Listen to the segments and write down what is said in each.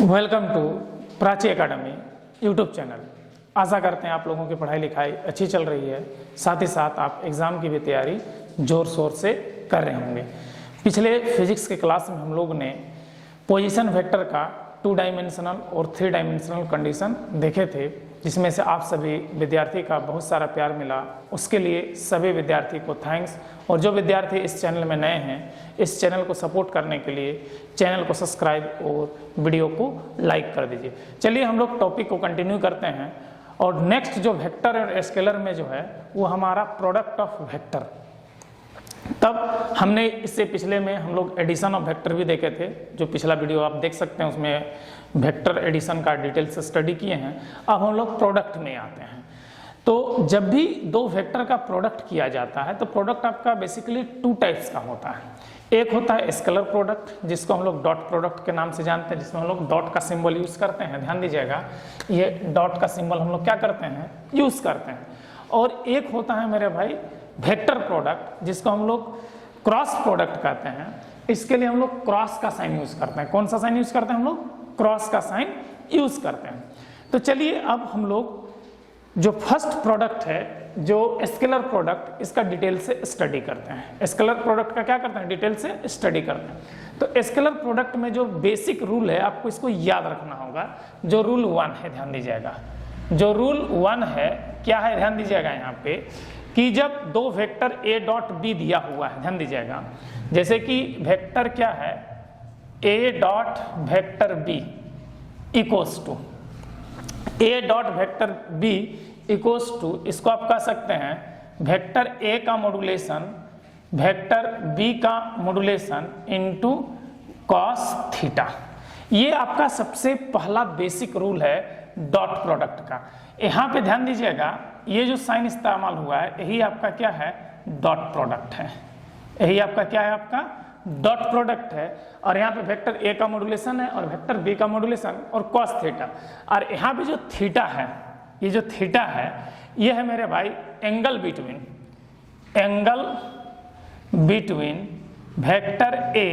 Welcome to Prachi academy YouTube channel. आशा करते हैं आप लोगों की पढ़ाई लिखाई अच्छी चल रही है, साथ ही साथ आप एग्ज़ाम की भी तैयारी ज़ोर शोर से कर रहे होंगे। पिछले फिजिक्स के क्लास में हम लोग ने पोजीशन वेक्टर का 2 डायमेंशनल और 3 डायमेंशनल कंडीशन देखे थे, जिसमें से आप सभी विद्यार्थी का बहुत सारा प्यार मिला। उसके लिए सभी विद्यार्थी को थैंक्स। और जो विद्यार्थी इस चैनल में नए हैं, इस चैनल को सपोर्ट करने के लिए चैनल को सब्सक्राइब और वीडियो को लाइक कर दीजिए। चलिए हम लोग टॉपिक को कंटिन्यू करते हैं। और नेक्स्ट जो वेक्टर और स्केलर में जो है वो हमारा प्रोडक्ट ऑफ वेक्टर। तब हमने इससे पिछले में हम लोग एडिशन ऑफ वेक्टर भी देखे थे, जो पिछला वीडियो आप देख सकते हैं, उसमें वेक्टर एडिशन का डिटेल से स्टडी किए हैं। अब हम लोग प्रोडक्ट में आते हैं। तो जब भी दो वेक्टर का प्रोडक्ट किया जाता है तो प्रोडक्ट आपका बेसिकली 2 टाइप्स का होता है। एक होता है स्केलर प्रोडक्ट, जिसको हम लोग डॉट प्रोडक्ट के नाम से जानते हैं, जिसमें हम लोग डॉट का सिंबल यूज करते हैं। ध्यान दीजिएगा, ये डॉट का सिंबल हम लोग क्या करते हैं, यूज करते हैं। और एक होता है मेरे भाई वेक्टर प्रोडक्ट, जिसको हम लोग क्रॉस प्रोडक्ट कहते हैं। इसके लिए हम लोग क्रॉस का साइन यूज करते हैं। कौन सा साइन यूज करते हैं हम लोग? क्रॉस का साइन यूज करते हैं। तो चलिए अब हम लोग जो फर्स्ट प्रोडक्ट है, जो स्केलर प्रोडक्ट, इसका डिटेल से स्टडी करते हैं। स्केलर प्रोडक्ट का क्या करते हैं? डिटेल से स्टडी करते हैं। तो स्केलर प्रोडक्ट में जो बेसिक रूल है, आपको इसको याद रखना होगा। जो रूल 1 है, ध्यान दीजिएगा, जो रूल 1 है क्या है, ध्यान दीजिएगा यहाँ पे, कि जब दो वेक्टर a डॉट b दिया हुआ है, ध्यान दीजिएगा, जैसे कि वेक्टर क्या है, a dot vector b equals to a dot vector b equals to, इसको आप कह सकते हैं वेक्टर a का मॉड्यूलेशन वेक्टर b का मॉड्यूलेशन इनटू कॉस थीटा। ये आपका सबसे पहला बेसिक रूल है डॉट प्रोडक्ट का। यहाँ पे ध्यान दीजिएगा, ये जो साइन इस्तेमाल हुआ है, यही आपका क्या है, डॉट प्रोडक्ट है। यही आपका क्या है, आपका डॉट प्रोडक्ट है। और यहाँ पे वेक्टर a का मॉड्यूलेशन है और वेक्टर b का मॉड्यूलेशन और कॉस थीटा। और यहाँ पे जो थीटा है, ये जो थीटा है, ये है मेरे भाई angle between vector a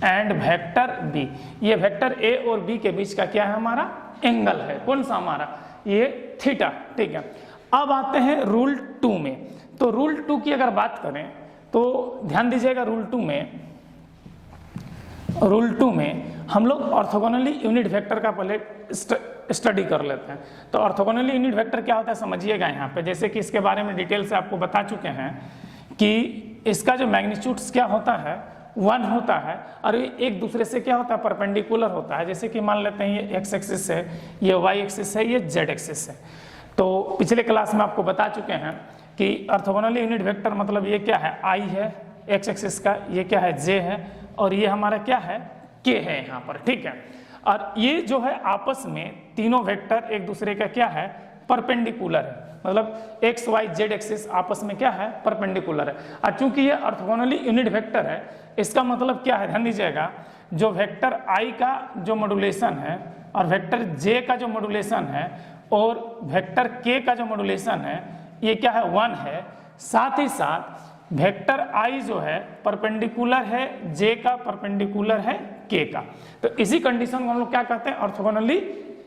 and vector b। ये वेक्टर a और b के बीच का क्या है, हमारा एंगल है। कौन सा हमारा? ये थीटा। ठीक है, अब आते हैं रूल 2 में। तो रूल 2 की अगर बात करें तो ध्यान दीजिएगा, रूल 2 में हम लोग ऑर्थोगोनली यूनिट वेक्टर का पहले स्टडी कर लेते हैं। तो ऑर्थोगोनली यूनिट वेक्टर क्या होता है समझिएगा यहाँ पे। जैसे कि इसके बारे में डिटेल से आपको बता चुके हैं कि इसका जो मैग्नीट्यूड्स क्या होता है, 1 होता है, और ये एक दूसरे से क्या होता है, परपेंडिकुलर होता है। जैसे कि मान लेते हैं ये एक्स एक्सिस है, ये वाई एक्सिस है, ये जेड एक्सिस है। तो पिछले क्लास में आपको बता चुके हैं कि ऑर्थोगोनली यूनिट वेक्टर मतलब ये क्या है, आई है एक्स एक्सिस का, ये क्या है, जे है, और ये हमारा क्या है, के है यहाँ पर। ठीक है, और ये जो है आपस में तीनों वेक्टर एक दूसरे का क्या है, परपेंडिकुलर है। मतलब एक्स वाई जेड एक्सिस आपस में क्या है, परपेंडिकुलर है। और चूंकि ये ऑर्थोगोनली यूनिट वेक्टर है, इसका मतलब क्या है, ध्यान दीजिएगा, जो वेक्टर आई का जो मॉड्यूलेशन है और वेक्टर जे का जो मॉड्यूलेशन है और वेक्टर के का जो मॉड्यूलेशन है, ये क्या है, 1 है। साथ ही साथ वेक्टर आई जो है परपेंडिकुलर है जे का, परपेंडिकुलर है के का। तो इसी कंडीशन को हम लोग क्या कहते हैं, ऑर्थोगोनली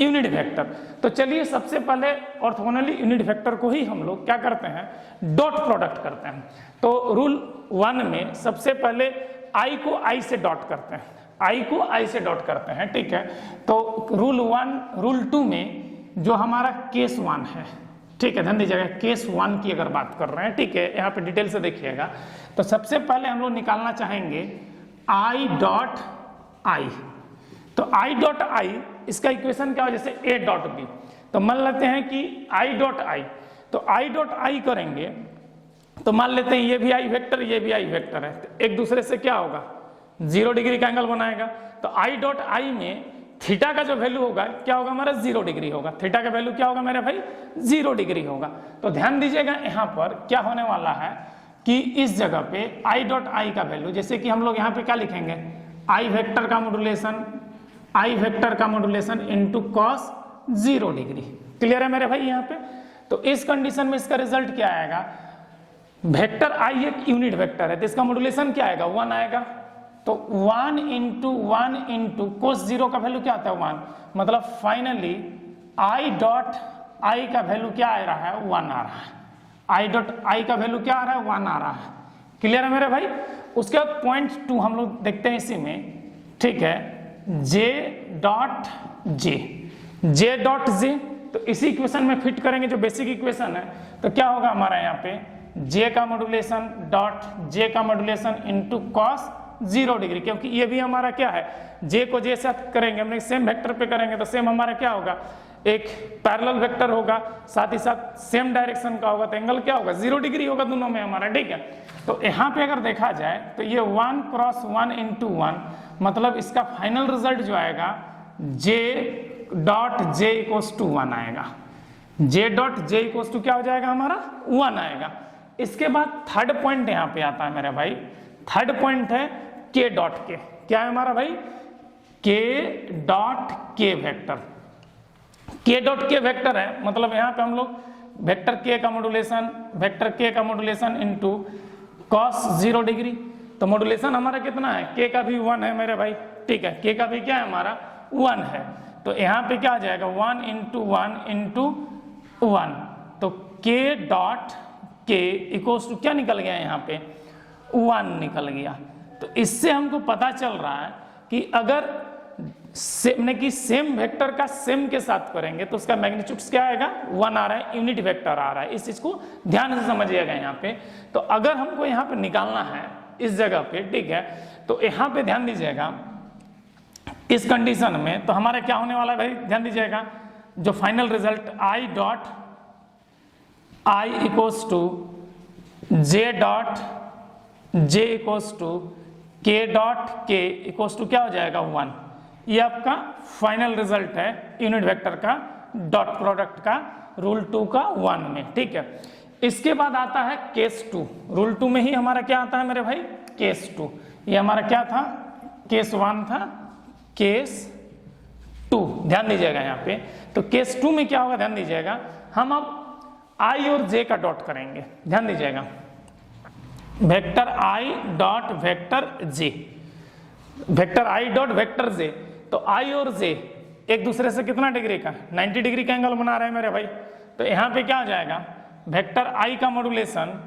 यूनिट वेक्टर। तो चलिए सबसे पहले ऑर्थोगोनली यूनिट वेक्टर को ही हम लोग क्या करते हैं, डॉट प्रोडक्ट करते हैं। तो रूल 1 में सबसे पहले आई को आई से डॉट करते हैं, आई को आई से डॉट करते हैं। ठीक है, तो रूल 2 में जो हमारा केस 1 है, ठीक है, ध्यान दीजिएगा, केस 1 की अगर बात कर रहे हैं, ठीक है, यहाँ पे डिटेल से देखिएगा। तो सबसे पहले हम लोग निकालना चाहेंगे आई डॉट आई। तो आई डॉट आई, इसका इक्वेशन क्या हो, जैसे ए डॉट बी। तो मान लेते हैं कि आई डॉट आई, तो आई डॉट आई करेंगे तो मान लेते हैं ये भी आई वेक्टर, ये भी आई वेक्टर है, तो एक दूसरे से क्या होगा, 0 डिग्री का एंगल बनाएगा। तो आई डॉट आई में थीटा का जो वैल्यू होगा क्या होगा, हमारा 0 डिग्री होगा। थीटा का वैल्यू क्या होगा मेरे भाई, 0 डिग्री होगा। तो ध्यान दीजिएगा यहाँ पर क्या होने वाला है कि इस जगह पे आई डॉट आई का वैल्यू, जैसे कि हम लोग यहाँ पे क्या लिखेंगे, आई वेक्टर का modulation into cos 0 degree. Clear है मेरे भाई यहाँ पे। तो इस कंडीशन में इसका रिजल्ट क्या आएगा, वेक्टर आई एक यूनिट वेक्टर है, तो इसका मॉड्यूलेशन क्या आएगा, 1 आएगा। तो 1 इंटू 1 इंटू कोस 0 का वैल्यू क्या आता है 1, मतलब फाइनली आई डॉट आई का वैल्यू क्या आ रहा है 1 आ रहा है, आई डॉट आई का वैल्यू क्या आ रहा है 1 आ रहा है। क्लियर है मेरे भाई। उसके बाद पॉइंट 2 हम लोग देखते हैं इसी में, ठीक है, जे डॉट जे, जे डॉट जे, तो इसी इक्वेशन में फिट करेंगे जो बेसिक इक्वेशन है, तो क्या होगा हमारा यहाँ पे जे का मॉड्यूलेशन डॉट जे का मॉड्यूलेशन इनटू कॉस 0 डिग्री, क्योंकि ये भी हमारा क्या है, जे को जे साथ करेंगे हमने सेम वेक्टर पे करेंगे तो सेम हमारा क्या होगा, एक पैरेलल वेक्टर होगा, साथ ही साथ सेम डायरेक्शन का होगा, तो एंगल क्या होगा 0 डिग्री होगा दोनों में हमारा, ठीक है। तो यहाँ पे अगर देखा जाए तो ये 1 क्रॉस 1 इंटू 1, मतलब इसका फाइनल रिजल्ट जो आएगा J dot J equals to 1 आएगा, J dot J equals to क्या हो जाएगा हमारा 1 आएगा। इसके बाद थर्ड पॉइंट यहाँ पे आता है मेरा भाई, थर्ड पॉइंट है के डॉट के, क्या है हमारा भाई के डॉट के वेक्टर, के डॉट के वेक्टर है, मतलब यहाँ पे हम लोग वेक्टर के का मॉड्यूलेशन, वेक्टर के का मॉड्यूलेशन इनटू कॉस 0 डिग्री, तो मॉड्यूलेशन हमारा कितना है, के का भी 1 है मेरे भाई, ठीक है, के का भी क्या है हमारा 1 है, तो यहाँ पे क्या आ जाएगा 1 इंटू 1 इंटू 1, तो के डॉट के इक्वल्स टू क्या निकल गया यहाँ पे 1 निकल गया। तो इससे हमको पता चल रहा है कि अगर सेम वेक्टर का सेम के साथ करेंगे तो उसका मैग्नीट्यूड क्या आएगा 1 आ रहा है, यूनिट वेक्टर आ रहा है, इस चीज को ध्यान से समझिएगा यहाँ पे। तो अगर हमको यहाँ पे निकालना है इस जगह पे, ठीक है, तो यहाँ पे ध्यान दीजिएगा इस कंडीशन में, तो हमारा क्या होने वाला है भाई, ध्यान दीजिएगा, जो final result I dot I equals to J dot J equals to K dot K equals to क्या हो जाएगा 1, ये आपका फाइनल रिजल्ट है यूनिट वेक्टर का डॉट प्रोडक्ट का रूल 2 का 1 में, ठीक है। इसके बाद आता है केस 2, रूल 2 में ही हमारा क्या आता है मेरे भाई केस 2, ये हमारा क्या था केस 1 था, केस 2 ध्यान दीजिएगा यहाँ पे। तो केस 2 में क्या होगा ध्यान दीजिएगा, हम अब आई और जे का डॉट करेंगे, ध्यान दीजिएगा, vector I dot vector J, vector I dot vector J, तो आई और जे एक दूसरे से कितना डिग्री का 90 डिग्री का एंगल बना रहे हैं मेरे भाई, तो यहाँ पे क्या हो जाएगा वेक्टर आई का मॉड्यूलेशन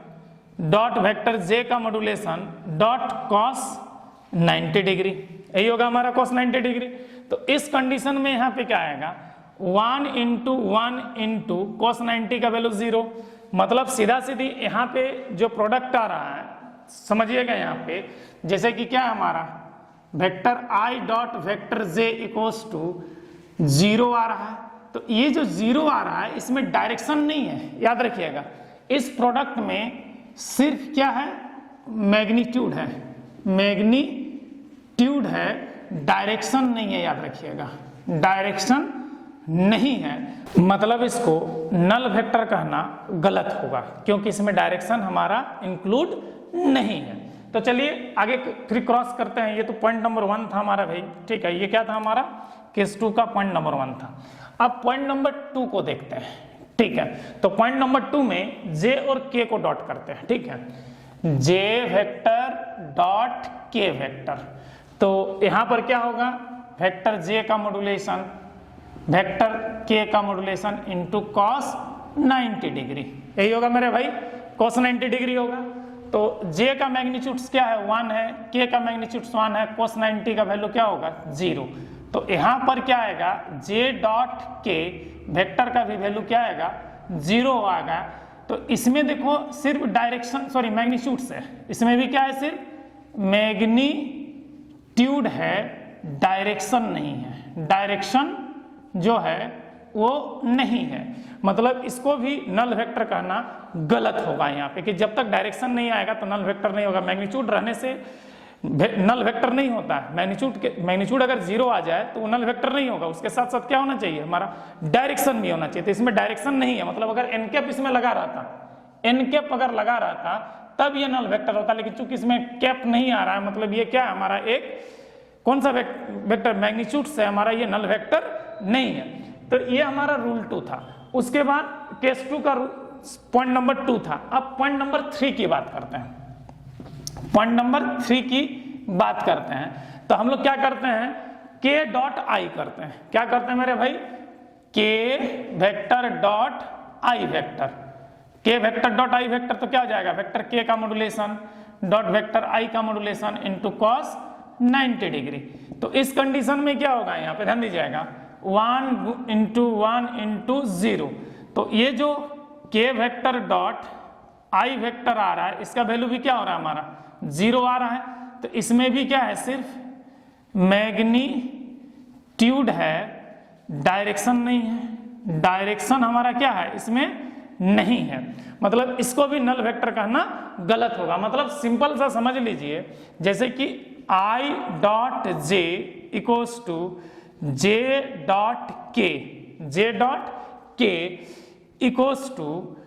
डॉट वेक्टर जे का मॉड्यूलेशन डॉट कॉस 90 डिग्री, यही होगा हमारा कॉस 90 डिग्री। तो इस कंडीशन में यहाँ पे क्या आएगा 1 इंटू 1 इंटू कॉस 90 का वैल्यू 0, मतलब सीधा सीधी यहाँ पे जो प्रोडक्ट आ रहा है समझिएगा, यहाँ पे जैसे कि क्या हमारा vector I dot vector J equals to 0 आ रहा है, तो ये जो 0 आ रहा है इसमें डायरेक्शन नहीं है, याद रखिएगा, इस प्रोडक्ट में सिर्फ क्या है मैग्नीट्यूड है, मैग्नीट्यूड है, डायरेक्शन नहीं है, याद रखिएगा डायरेक्शन नहीं है, मतलब इसको नल वेक्टर कहना गलत होगा क्योंकि इसमें डायरेक्शन हमारा इंक्लूड नहीं है। तो चलिए आगे फिर क्रॉस करते हैं, ये तो पॉइंट नंबर 1 था हमारा भाई, ठीक है, ये क्या था हमारा केस 2 का पॉइंट नंबर 1 था। अब पॉइंट नंबर 2 को देखते हैं, ठीक है, तो पॉइंट नंबर 2 में जे और के को डॉट करते हैं, ठीक है, जे वेक्टर डॉट के वेक्टर, तो यहां पर क्या होगा वेक्टर जे का मॉड्यूलेशन वेक्टर के का मॉड्यूलेशन इनटू कॉस 90 डिग्री, यही होगा मेरे भाई कॉस 90 डिग्री होगा। तो जे का मैग्नीट्यूड क्या है 1 है, के का मैग्नीट्यूड 1 है, cos 90 का वैल्यू क्या होगा 0, तो यहाँ पर क्या आएगा जे डॉट के वेक्टर का भी वैल्यू क्या आएगा 0 आएगा। तो इसमें देखो सिर्फ डायरेक्शन सॉरी मैग्नीट्यूड से, इसमें भी क्या है सिर्फ मैग्नीट्यूड है, डायरेक्शन नहीं है, डायरेक्शन जो है वो नहीं है, मतलब इसको भी नल वेक्टर कहना गलत होगा यहाँ पे कि जब तक डायरेक्शन नहीं आएगा तो नल वेक्टर नहीं होगा। मैग्नीट्यूड रहने से नल वेक्टर नहीं होता है, मैग्नीट्यूड अगर 0 आ जाए तो वो नल वेक्टर नहीं होगा, उसके साथ साथ क्या होना चाहिए हमारा डायरेक्शन भी होना चाहिए। तो इसमें डायरेक्शन नहीं है, मतलब अगर एन कैप इसमें लगा रहा था, एन कैप अगर लगा रहा था तब ये नल वेक्टर होता, लेकिन चूंकि इसमें कैप नहीं आ रहा है, मतलब ये क्या है हमारा एक कौन सा वेक्टर मैग्नीट्यूड से हमारा ये नल वेक्टर नहीं है। तो ये हमारा रूल 2 था। उसके बाद केस 2 का पॉइंट नंबर 2 था। अब पॉइंट नंबर 3 की बात करते हैं। पॉइंट नंबर 3 की बात करते हैं। तो हम लोग क्या करते हैं, k डॉट आई करते हैं। क्या करते हैं मेरे भाई, k vector dot I vector, k vector dot I vector, तो क्या हो जाएगा, वेक्टर k का मॉड्यूलेशन डॉट वेक्टर i का मॉड्यूलेशन इनटू cos 90 डिग्री। तो इस कंडीशन में क्या होगा, यहाँ पे ध्यान दीजिएगा, 1 इंटू 0। तो ये जो k vector dot i vector आ रहा है, इसका वैल्यू भी क्या हो रहा है हमारा 0 आ रहा है। तो इसमें भी क्या है, सिर्फ मैग्नीट्यूड है, डायरेक्शन नहीं है। डायरेक्शन हमारा क्या है, इसमें नहीं है, मतलब इसको भी नल वेक्टर कहना गलत होगा। मतलब सिंपल सा समझ लीजिए, जैसे कि i dot j equals to j dot k equals to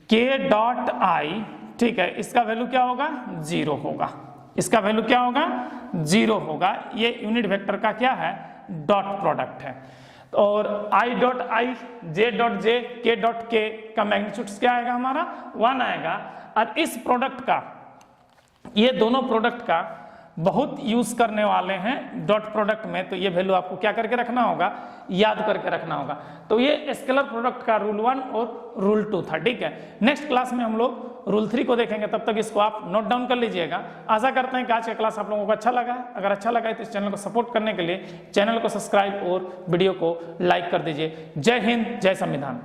k dot i, ठीक है, इसका वैल्यू क्या होगा 0 होगा, इसका वैल्यू क्या होगा 0 होगा। ये यूनिट वेक्टर का क्या है, डॉट प्रोडक्ट है। और i dot I, j dot J, k dot के का मैग्नीट्यूड क्या आएगा हमारा 1 आएगा। और इस प्रोडक्ट का, ये दोनों प्रोडक्ट का बहुत यूज करने वाले हैं डॉट प्रोडक्ट में, तो ये वैल्यू आपको क्या करके रखना होगा, याद करके रखना होगा। तो ये स्केलर प्रोडक्ट का रूल 1 और रूल 2 था, ठीक है। नेक्स्ट क्लास में हम लोग रूल 3 को देखेंगे, तब तक इसको आप नोट डाउन कर लीजिएगा। आशा करते हैं कि आज का क्लास आप लोगों को अच्छा लगा है। अगर अच्छा लगा है तो इस चैनल को सपोर्ट करने के लिए चैनल को सब्सक्राइब और वीडियो को लाइक कर दीजिए। जय हिंद, जय संविधान।